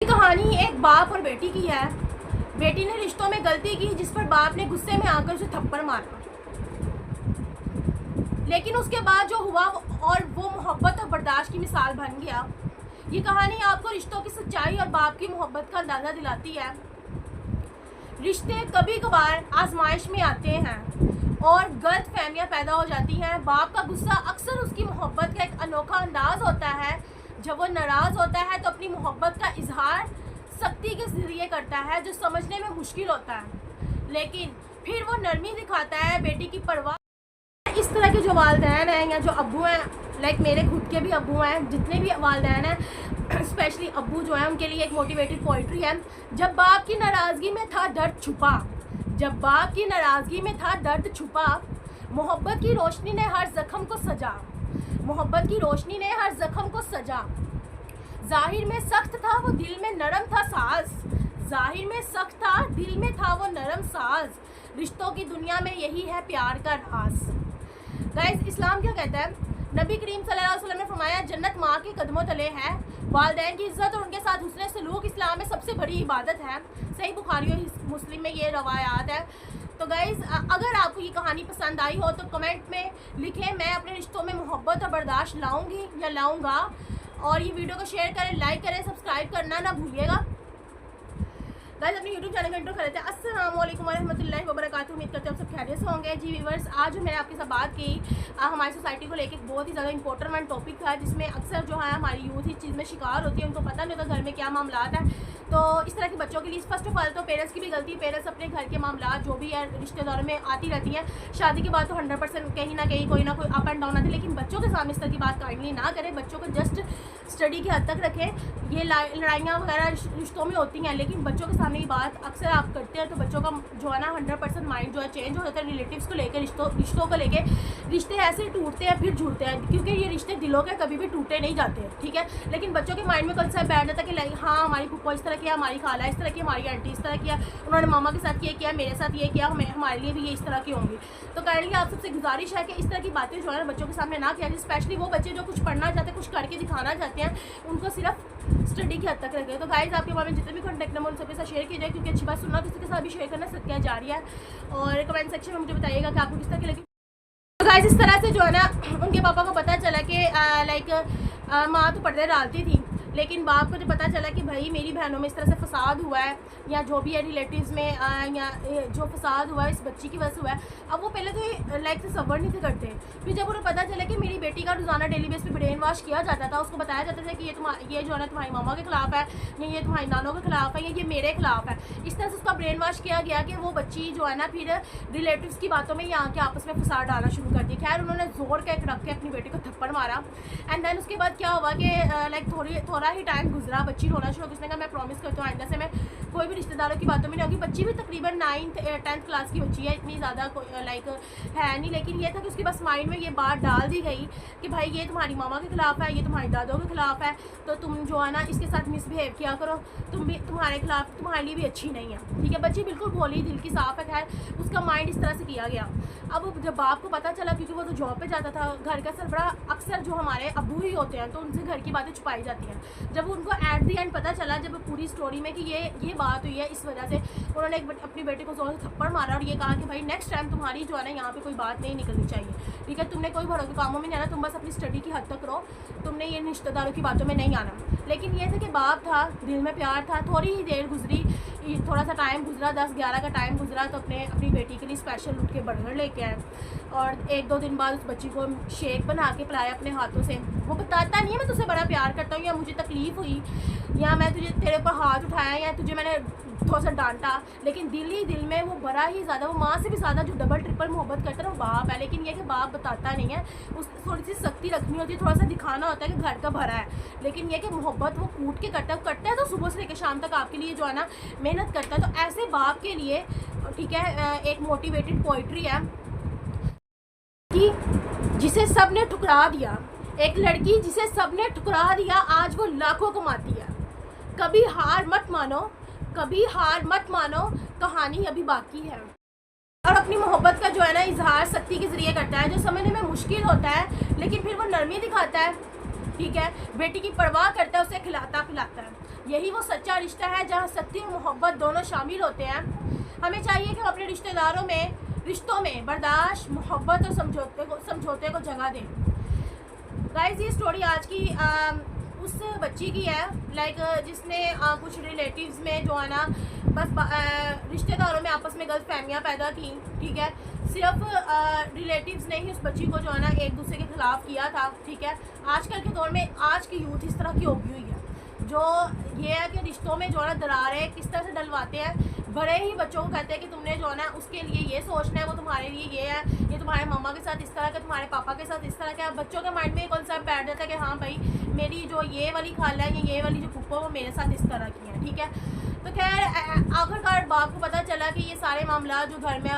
कहानी एक बाप और बेटी की है। बेटी ने रिश्तों में गलती की जिस पर बाप ने गुस्से में आकर उसे थप्पड़ मारा, लेकिन उसके बाद जो हुआ और वो मोहब्बत और बर्दाश्त की मिसाल बन गया। ये कहानी आपको रिश्तों की सच्चाई और बाप की मोहब्बत का अंदाज़ा दिलाती है। रिश्ते कभी कभार आजमाइश में आते हैं और गलत फहमियाँ पैदा हो जाती हैं। बाप का गुस्सा अक्सर उसकी मोहब्बत का एक अनोखा अंदाज होता है। जब वो नाराज़ होता है तो अपनी मोहब्बत का इजहार सख्ती के ज़रिए करता है, जो समझने में मुश्किल होता है, लेकिन फिर वो नरमी दिखाता है, बेटी की परवाह। इस तरह के जो वालिदैन हैं या जो अब्बू हैं, लाइक मेरे खुद के भी अब्बू हैं, जितने भी वालिदैन हैं, स्पेशली अब्बू जो हैं, उनके लिए एक मोटिवेटेड पोइट्री है। जब बाप की नाराज़गी में था दर्द छुपा, जब बाप की नाराज़गी में था दर्द छुपा, मोहब्बत की रोशनी ने हर जख्म को सजा, मोहब्बत की रोशनी ने हर जख्म को सजा। जाहिर में सख्त था वो दिल में नरम था साज, जाहिर में सख्त था दिल में था वो नरम साज। रिश्तों की दुनिया में यही है प्यार का राज। गाइस, इस्लाम क्या कहता है? नबी करीम सल्लल्लाहु अलैहि वसल्लम ने फरमाया, जन्नत माँ के कदमों तले है। वालिदैन की इज़्ज़त और उनके साथ हुस्न सलूक इस्लाम में सबसे बड़ी इबादत है। सही बुखारी और मुस्लिम में ये रवायात है। तो गाइज़, अगर आपको ये कहानी पसंद आई हो तो कमेंट में लिखें, मैं अपने रिश्तों में मोहब्बत और बर्दाश्त लाऊंगी या लाऊंगा। और ये वीडियो को शेयर करें, लाइक करें, सब्सक्राइब करना ना भूलिएगा। गाइस, अपने यूट्यूब चैनल का इंट्रो कर लेते हैं। अस्सलाम वालेकुम वरहमतुल्लाहि वबरकातुहू। उम्मीद करते हैं आप सब खैरियत से होंगे। जी व्यूअर्स, आज जो मैंने आपके साथ बात की हमारी सोसाइटी को लेकर बहुत ही ज़्यादा इंपॉर्टेंट टॉपिक था, जिसमें अक्सर जो है हमारी यूथ इस चीज़ में शिकार होती है, उनको पता नहीं होता घर में क्या मामला है। तो इस तरह के बच्चों के लिए फर्स्ट ऑफ ऑल तो पेरेंट्स की भी गलती है। पेरेंट्स अपने घर के मामला जो भी है रिश्तेदारों में आती रहती है। शादी के बाद तो 100% कहीं ना कहीं कोई ना कोई अप एंड डाउन आती है, लेकिन बच्चों के सामने इस तरह की बात काइंडली ना करें। बच्चों को जस्ट स्टडी की हद तक रखें। ये लड़ाइयाँ वगैरह रिश्तों में होती हैं, लेकिन बच्चों के सामने ये बात अक्सर आप करते हैं तो बच्चों का जो है ना 100% माइंड जो है चेंज हो जाता है। रिलेटिव्स को लेकर, रिश्तों को लेकर रिश्ते ऐसे टूटते हैं फिर जुड़ते हैं, क्योंकि ये रिश्ते दिलों के कभी भी टूटे नहीं जाते हैं, ठीक है। लेकिन बच्चों के माइंड में कंसेप्ट बैठ जाता है कि लाइक हाँ, हमारी फुप्पो इस तरह किया, हमारी खाला इस तरह की, हमारी आंटी इस तरह किया, उन्होंने मामा के साथ ये किया, मेरे साथ ये किया, हमारे लिए भी ये इस तरह की होंगी। तो काइंडली आप सबसे गुजारिश है कि इस तरह की बातें जो है बच्चों के सामने ना किया जाए। स्पेशली वो बच्चे जो कुछ पढ़ना चाहते हैं, कुछ करके दिखाना चाहते हैं, उनको सिर्फ स्टडी की हद तक रखें। तो गाइस, आपके बारे में जितने भी कॉन्टैक्ट नंबर उन सबके साथ शेयर कीजिए, क्योंकि अच्छी बात सुनना किसी के साथ भी शेयर करना सत्या जारी है। और कमेंट सेक्शन में मुझे बताइएगा कि आपको किस तरह की लगी। तो गाइस, इस तरह से जो है ना उनके पापा को पता चला कि लाइक माँ तो पर्दे डालती थी, लेकिन बाप को जब पता चला कि भाई मेरी बहनों में इस तरह से फसाद हुआ है, या जो भी है रिलेटिव्स में या जो फसाद हुआ है इस बच्ची की वजह से हुआ है। अब वो पहले तो लाइक तसव्वुर नहीं थे करते। फिर जब उन्हें पता चला कि मेरी बेटी का रोज़ाना डेली बेस पे ब्रेन वॉश किया जाता था, उसको बताया जाता था कि ये जो है ना तुम्हारी मामा के खिलाफ है, या ये तुम्हारी नानों के खिलाफ है, या ये मेरे खिलाफ है। इस तरह से उसका ब्रेन वॉश किया गया कि वो बच्ची जो है ना फिर रिलेटिव्स की बातों में यहाँ के आपस में फसाद डालना शुरू कर दी। खैर, उन्होंने जोर का एक रख के अपनी बेटी को थप्पड़ मारा। एंड देन उसके बाद क्या हुआ कि लाइक थोड़ा ही टाइम गुजरा, बच्ची रोना शुरू। उसने कहा मैं प्रॉमिस करती हूँ आइंदा से मैं कोई भी रिश्तेदारों की बातों में नहीं होगी। बच्ची भी तकरीबन 9th-10th क्लास की बच्ची है, इतनी ज़्यादा लाइक है नहीं, लेकिन ये था कि उसके बस माइंड में ये बात डाल दी गई कि भाई ये तुम्हारी मामा के खिलाफ है, ये तुम्हारी दादों के खिलाफ है, तो तुम जो है ना इसके साथ मिसबिहेव किया करो, तुम भी तुम्हारे खिलाफ, तुम्हारे लिए भी अच्छी नहीं है, ठीक है। बच्ची बिल्कुल भोली दिल की साफ है। खैर, उसका माइंड इस तरह से किया गया। अब जब बाप को पता चला, क्योंकि वो तो जॉब पे जाता था, घर का सरबराह अक्सर जो हमारे अब्बू ही होते हैं, तो उनसे घर की बातें छुपाई जाती हैं। जब उनको एट दी एंड पता चला, जब पूरी स्टोरी में कि ये बात हुई है, इस वजह से उन्होंने अपनी बेटी को जोर से थप्पड़ मारा और ये कहा कि भाई नेक्स्ट टाइम तुम्हारी जो है ना यहाँ पे कोई बात नहीं निकलनी चाहिए, ठीक है। तुमने कोई भरों के कामों में नहीं आना, तुम बस अपनी स्टडी की हद तक रहो, तुमने ये रिश्तेदारों की बातों में नहीं आना। लेकिन ये था कि बाप था, दिल में प्यार था। थोड़ी ही देर गुजरी, थोड़ा सा टाइम गुजरा, 10-11 का टाइम गुजरा, तो अपनी बेटी के लिए स्पेशल उठ के बर्गर लेके आए और 1-2 दिन बाद उस बच्ची को शेक बना के पिलाया अपने हाथों से। वो बताता नहीं है मैं तुझसे बड़ा प्यार करता हूँ, या मुझे तकलीफ़ हुई, या मैं तेरे ऊपर हाथ उठाया, या तुझे मैंने थोड़ा सा डांटा, लेकिन दिल ही दिल में वो बड़ा ही ज़्यादा, वो माँ से भी ज़्यादा जो डबल ट्रिपल मोहब्बत करता है वो बाप है। लेकिन ये कि बाप बताता नहीं है, उस थोड़ी सी सख्ती रखनी होती है, थोड़ा सा दिखाना होता है कि घर का भरा है। लेकिन ये कि मोहब्बत वो कूट के करता है तो सुबह से लेकर शाम तक आपके लिए जो है ना मेहनत करता है। तो ऐसे बाप के लिए, ठीक है, एक मोटिवेटेड पोइट्री है कि जिसे सब ने ठुकरा दिया, एक लड़की जिसे सब ने ठुकरा दिया, आज वो लाखों कमाती है। कभी हार मत मानो, कभी हार मत मानो, कहानी अभी बाकी है। और अपनी मोहब्बत का जो है ना इजहार सख्ती के ज़रिए करता है, जो समझने में मुश्किल होता है, लेकिन फिर वो नरमी दिखाता है, ठीक है। बेटी की परवाह करता है, उसे खिलाता पिलाता है। यही वो सच्चा रिश्ता है जहाँ सख्ती और मोहब्बत दोनों शामिल होते हैं। हमें चाहिए कि हम अपने रिश्तों में बर्दाश्त, मोहब्बत और समझौते को जगह दें। गाइस, ये स्टोरी आज की उस बच्ची की है, लाइक जिसने कुछ रिलेटिव्स में जो है ना बस रिश्तेदारों में आपस में गलतफहमियाँ पैदा की। ठीक है, सिर्फ रिलेटिव्स ने ही उस बच्ची को जो है ना एक दूसरे के खिलाफ किया था। ठीक है, आजकल के दौर में आज की यूथ इस तरह की होगी हुई है, जो ये है कि रिश्तों में जो है ना दरारें किस तरह से डलवाते हैं। बड़े ही बच्चों को कहते हैं कि तुमने जो है ना उसके लिए ये सोचना है, वो तुम्हारे लिए ये है, ये तुम्हारे मम्मा के साथ इस तरह का, तुम्हारे पापा के साथ इस तरह का। बच्चों के माइंड में कॉन्सेप्ट बैठ जाता है कि हाँ भाई, मेरी जो ये वाली खाला है या ये वाली जो फूफो वो मेरे साथ इस तरह की है। ठीक है, तो खैर आखिरकार बाप को पता चला कि ये सारे मामला जो घर में